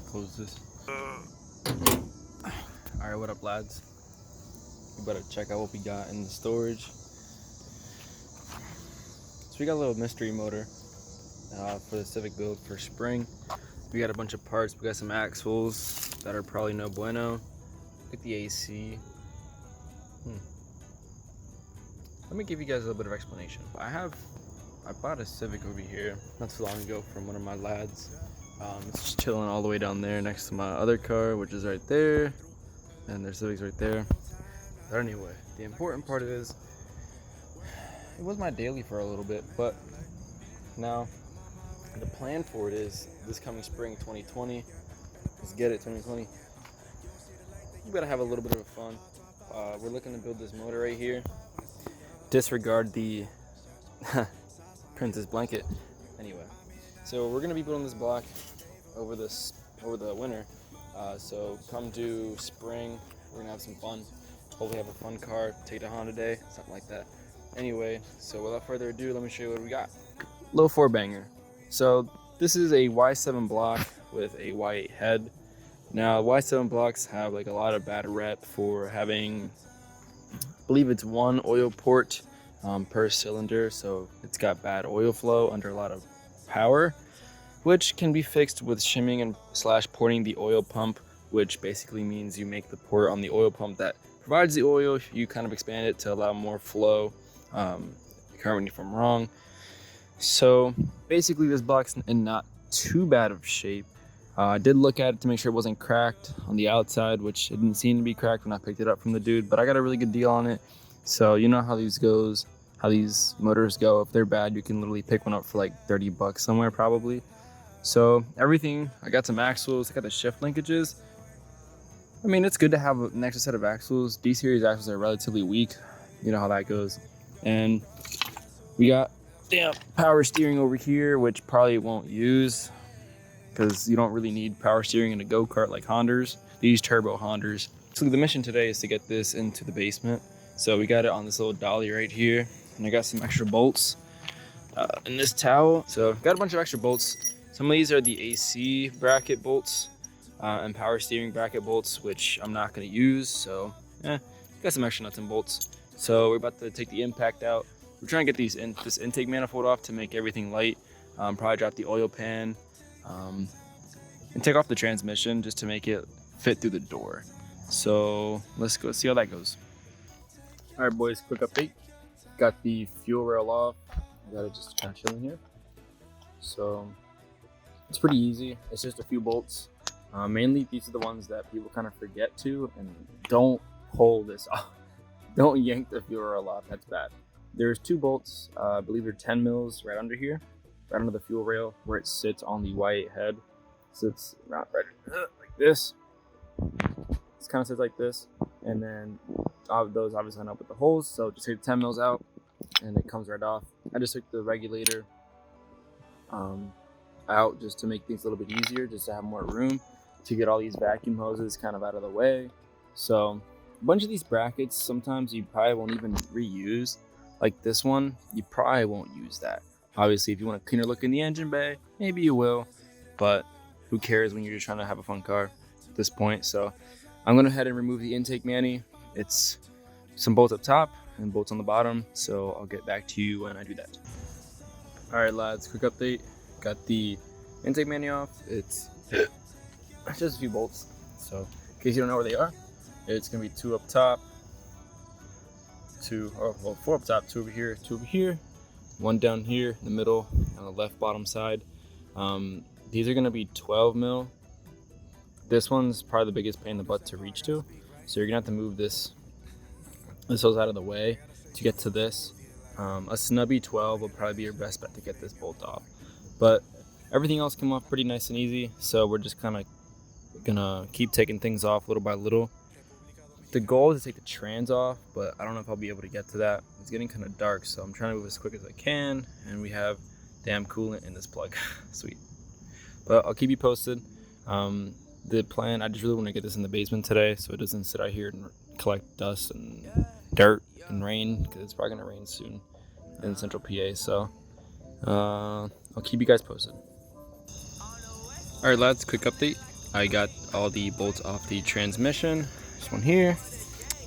close this. Alright, what up, lads? We better check out what we got in the storage. So we got a little mystery motor for the Civic build for spring. We got a bunch of parts. We got some axles that are probably no bueno. Look at the AC. Let me give you guys a little bit of explanation. I bought a Civic over here not too long ago from one of my lads. It's just chilling all the way down there next to my other car, which is right there, and their Civic's right there. But anyway, the important part is it was my daily for a little bit, but now the plan for it is this coming spring 2020. Let's get it, 2020. You gotta have a little bit of fun. We're looking to build this motor right here. Disregard the princess blanket. Anyway, so we're gonna be building this block over the winter. So come to spring, we're gonna have some fun. Hopefully have a fun car, take it to Honda Day, something like that. Anyway, so without further ado, let me show you what we got. Low 4-banger. So this is a Y7 block with a Y8 head. Now Y7 blocks have like a lot of bad rep for having, I believe it's one oil port per cylinder, so it's got bad oil flow under a lot of power, which can be fixed with shimming and / porting the oil pump, which basically means you make the port on the oil pump that provides the oil, you kind of expand it to allow more flow. Correct me if I'm wrong. So basically this block's in not too bad of shape. I did look at it to make sure it wasn't cracked on the outside, which it didn't seem to be cracked when I picked it up from the dude, but I got a really good deal on it. So you know how these motors go. If they're bad, you can literally pick one up for like 30 bucks somewhere probably. So everything, I got some axles, I got the shift linkages. I mean, it's good to have an extra set of axles. D-series axles are relatively weak. You know how that goes. And we got power steering over here, which probably won't use because you don't really need power steering in a go-kart like Hondas, these turbo Hondas. So the mission today is to get this into the basement. So we got it on this little dolly right here, and I got some extra bolts in this towel. So got a bunch of extra bolts. Some of these are the AC bracket bolts and power steering bracket bolts, which I'm not going to use. So got some extra nuts and bolts. So we're about to take the impact out. We're trying to get this intake manifold off to make everything light. Probably drop the oil pan and take off the transmission just to make it fit through the door. So let's go see how that goes. All right, boys, quick update. Got the fuel rail off. I got it just kind of chilling here. So it's pretty easy. It's just a few bolts. Mainly these are the ones that people kind of forget to, and don't pull this off. Don't yank the fuel rail off, that's bad. There's 2 bolts, I believe they're 10 mils right under here, right under the fuel rail where it sits on the Y8 head. Sits right like this. It kind of sits like this, and then those obviously line up with the holes, so just take the 10 mils out and it comes right off. I just took the regulator out just to make things a little bit easier, just to have more room to get all these vacuum hoses kind of out of the way. So a bunch of these brackets sometimes you probably won't even reuse. Like this one, you probably won't use that. Obviously, if you want a cleaner look in the engine bay, maybe you will, but who cares when you're just trying to have a fun car at this point. So I'm gonna go ahead and remove the intake mani. It's some bolts up top and bolts on the bottom, so I'll get back to you when I do that. All right, lads, quick update. Got the intake mani off. It's just a few bolts, so in case you don't know where they are, it's gonna be 2 up top, 4 up top, 2 over here, 2 over here, 1 down here in the middle on the left bottom side. These are gonna be 12 mil. This one's probably the biggest pain in the butt to reach to, so you're gonna have to move this hose out of the way to get to this. A snubby 12 will probably be your best bet to get this bolt off, but everything else came off pretty nice and easy. So we're just kind of gonna keep taking things off little by little. The goal is to take the trans off, but I don't know if I'll be able to get to that. It's getting kind of dark, so I'm trying to move as quick as I can, and we have damn coolant in this plug. Sweet. But I'll keep you posted. The plan, I just really want to get this in the basement today so it doesn't sit out here and collect dust and dirt and rain, because it's probably going to rain soon in central PA. So I'll keep you guys posted. All right, lads, quick update. I got all the bolts off the transmission. This one here,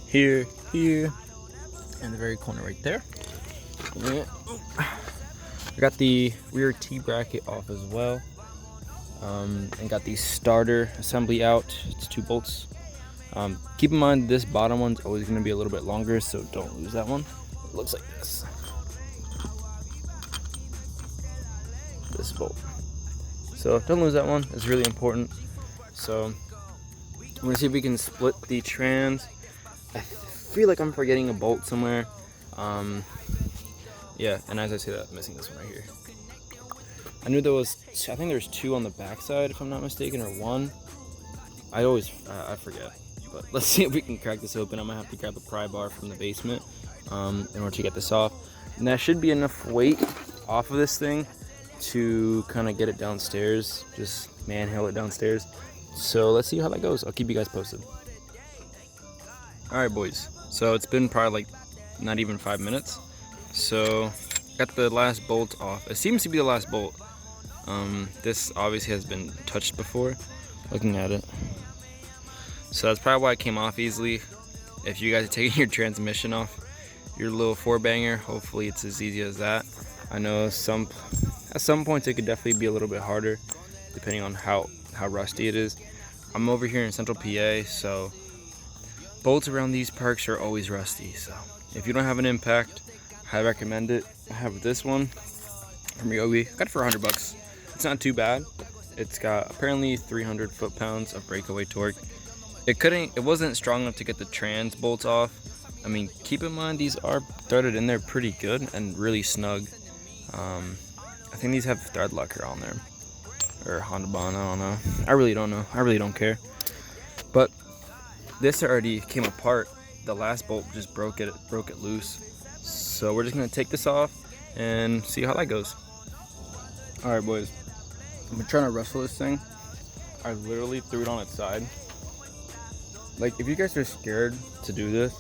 here, here, and the very corner right there. Yeah. I got the rear T-bracket off as well, and got the starter assembly out. It's 2 bolts. Keep in mind this bottom one's always going to be a little bit longer, so don't lose that one. It looks like this. This bolt. So don't lose that one. It's really important. So I'm gonna see if we can split the trans. I feel like I'm forgetting a bolt somewhere. Yeah, and as I say that, I'm missing this one right here. I knew there was, I think there's 2 on the back side if I'm not mistaken, or 1. I forget. But let's see if we can crack this open. I'm gonna have to grab a pry bar from the basement in order to get this off. And that should be enough weight off of this thing to kind of get it downstairs, just manhandle it downstairs. So let's see how that goes. I'll keep you guys posted. All right, boys. So it's been probably like not even 5 minutes. So got the last bolt off. It seems to be the last bolt. This obviously has been touched before, looking at it. So that's probably why it came off easily. If you guys are taking your transmission off your little 4-banger, hopefully it's as easy as that. I know at some points it could definitely be a little bit harder, depending on how rusty it is. I'm over here in Central PA, so bolts around these parks are always rusty. So if you don't have an impact, I recommend it. I have this one from Ryobi. Got it for $100 bucks. It's not too bad. It's got apparently 300 foot-pounds of breakaway torque. It wasn't strong enough to get the trans bolts off. I mean, keep in mind these are threaded in there pretty good and really snug. I think these have thread locker on there, or Honda Bond, I don't know. I really don't know. I really don't care. But this already came apart. The last bolt just broke it loose. So we're just gonna take this off and see how that goes. All right, boys. I've been trying to wrestle this thing. I literally threw it on its side. Like, if you guys are scared to do this,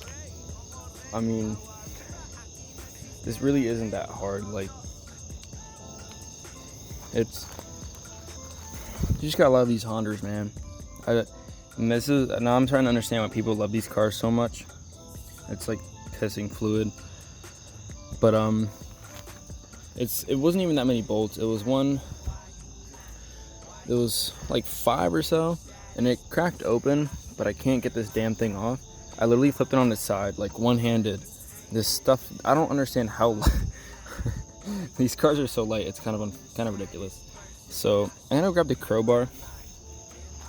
I mean, this really isn't that hard. Like, you just gotta love these Hondas, man. Now I'm trying to understand why people love these cars so much. It's like pissing fluid. But it wasn't even that many bolts. It was like 5 or so, and it cracked open, but I can't get this damn thing off. I literally flipped it on its side, like one-handed. This stuff, I don't understand how these cars are so light. It's kind of ridiculous. So I'm gonna grab the crowbar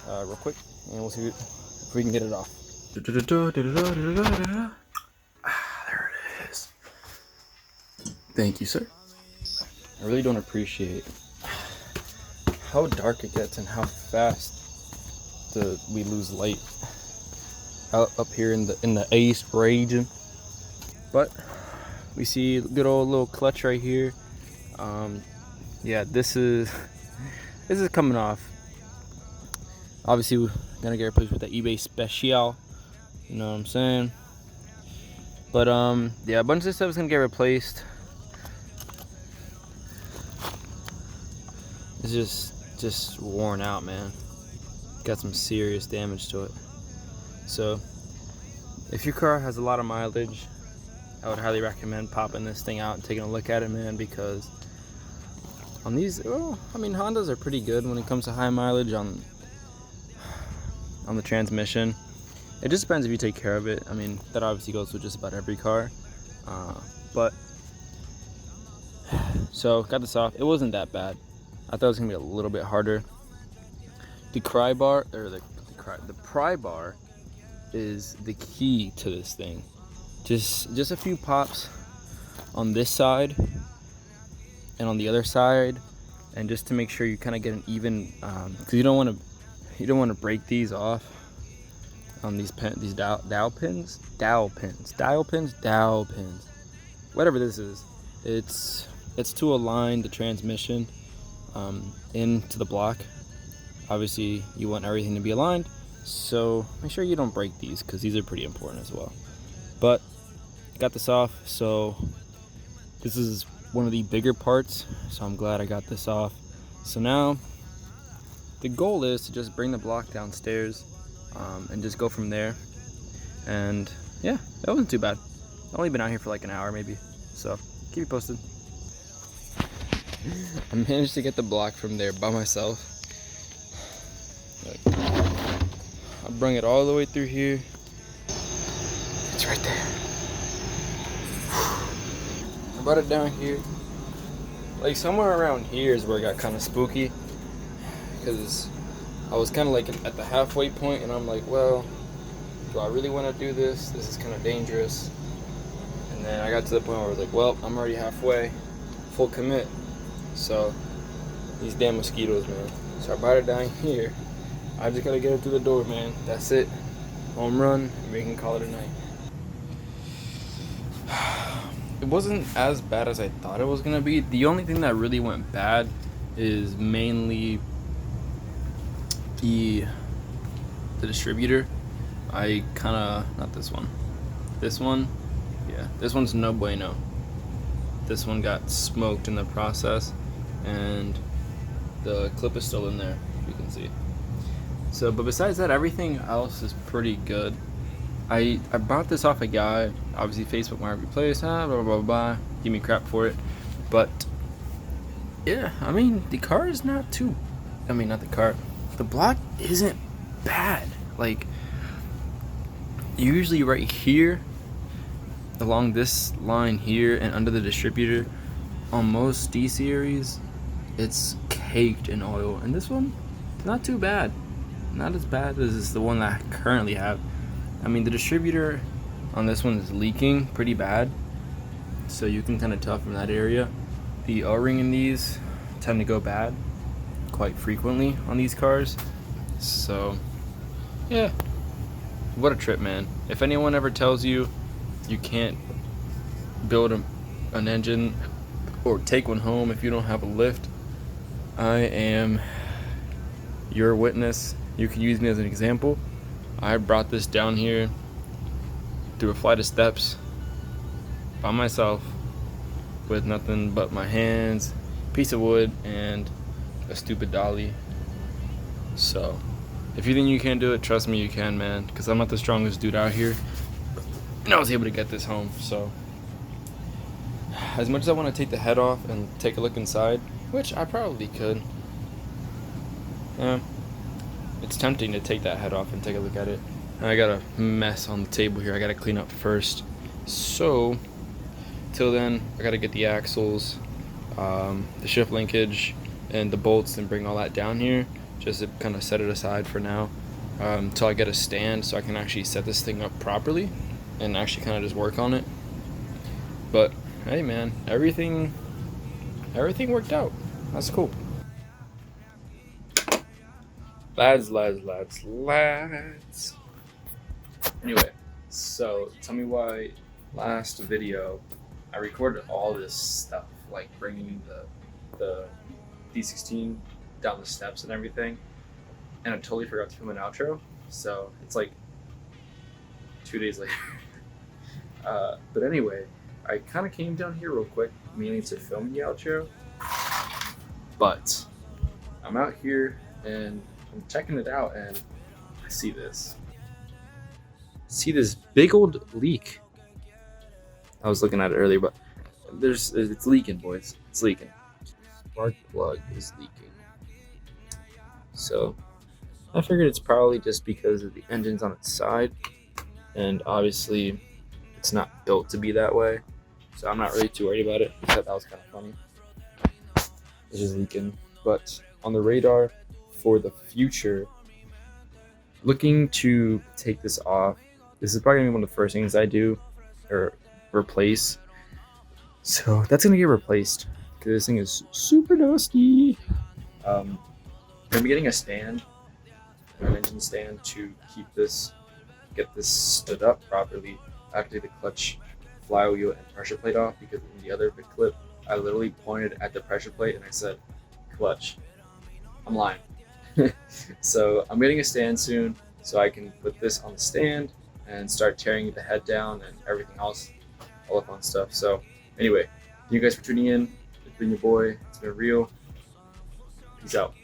real quick, and we'll see if we can get it off. There it is. Thank you, sir. I really don't appreciate how dark it gets and how fast we lose light up here in the east region. But we see good old little clutch right here. Yeah, this is coming off. Obviously, we're gonna get replaced with the eBay Special. You know what I'm saying? But yeah, a bunch of this stuff is gonna get replaced. It's just worn out, man. Got some serious damage to it. So if your car has a lot of mileage, I would highly recommend popping this thing out and taking a look at it, man, because on these, well, I mean, Hondas are pretty good when it comes to high mileage on the transmission. It just depends if you take care of it. I mean, that obviously goes with just about every car. But so got this off. It wasn't that bad. I thought it was gonna be a little bit harder. The pry bar is the key to this thing. Just a few pops on this side and on the other side, and just to make sure you kind of get an even, because you don't want to break these off on these dowel pins, whatever this is. It's to align the transmission into the block. Obviously, you want everything to be aligned, so make sure you don't break these, because these are pretty important as well. But got this off, so this is one of the bigger parts, so I'm glad I got this off. So now the goal is to just bring the block downstairs and just go from there. And yeah, that wasn't too bad. I've only been out here for like an hour maybe, so keep you posted. I managed to get the block from there by myself. I brung it all the way through here. It's right there. I brought it down here. Like somewhere around here is where it got kind of spooky, because I was kind of like at the halfway point, and I'm like, well, do I really want to do this? This is kind of dangerous. And then I got to the point where I was like, well, I'm already halfway, full commit. So these damn mosquitoes, man. So I brought it down here. I just gotta get it through the door, man. That's it. Home run, and we can call it a night. It wasn't as bad as I thought it was gonna be. The only thing that really went bad is mainly the distributor. I kinda, not this one. This one, yeah, this one's no bueno. This one got smoked in the process, and the clip is still in there, you can see. So, but besides that, everything else is pretty good. I bought this off a guy, obviously Facebook might replace, blah blah blah blah, give me crap for it. But yeah, I mean, the car is not too, I mean, not the car, the block isn't bad. Like, usually right here, along this line here and under the distributor, on most D series, it's caked in oil. And this one, not too bad. Not as bad as the one that I currently have. I mean, the distributor on this one is leaking pretty bad, so you can kind of tell from that area. The O-ring in these tend to go bad quite frequently on these cars. So yeah, what a trip, man. If anyone ever tells you you can't build an engine or take one home if you don't have a lift, I am your witness. You can use me as an example. I brought this down here through a flight of steps by myself with nothing but my hands, piece of wood, and a stupid dolly. So if you think you can't do it, trust me, you can, man, because I'm not the strongest dude out here, and I was able to get this home. So as much as I want to take the head off and take a look inside, which I probably could, it's tempting to take that head off and take a look at it. I got a mess on the table here I gotta clean up first. So till then, I gotta get the axles, the shift linkage, and the bolts, and bring all that down here just to kind of set it aside for now, until I get a stand so I can actually set this thing up properly and actually kind of just work on it. But hey, man, everything worked out. That's cool. Lads. Anyway, so tell me why last video I recorded all this stuff, like bringing the D16 down the steps and everything, and I totally forgot to film an outro. So it's like 2 days later. But anyway, I kind of came down here real quick, mainly to film the outro. But I'm out here and I'm checking it out, and I see this. See this big old leak. I was looking at it earlier, but it's leaking, boys. It's leaking. Spark plug is leaking. So I figured it's probably just because of the engine's on its side, and obviously it's not built to be that way. So I'm not really too worried about it. I thought that was kind of funny. It's just leaking. But on the radar for the future, looking to take this off. This is probably gonna be one of the first things I do or replace. So that's gonna get replaced because this thing is super dusty. I'm gonna be getting a stand, an engine stand, to get this stood up properly. I have to take the clutch, flywheel, and pressure plate off, because in the other clip I literally pointed at the pressure plate and I said clutch. I'm lying. So I'm getting a stand soon so I can put this on the stand and start tearing the head down and everything else, all the fun stuff. So anyway, thank you guys for tuning in. It's been your boy. It's been real. Peace out.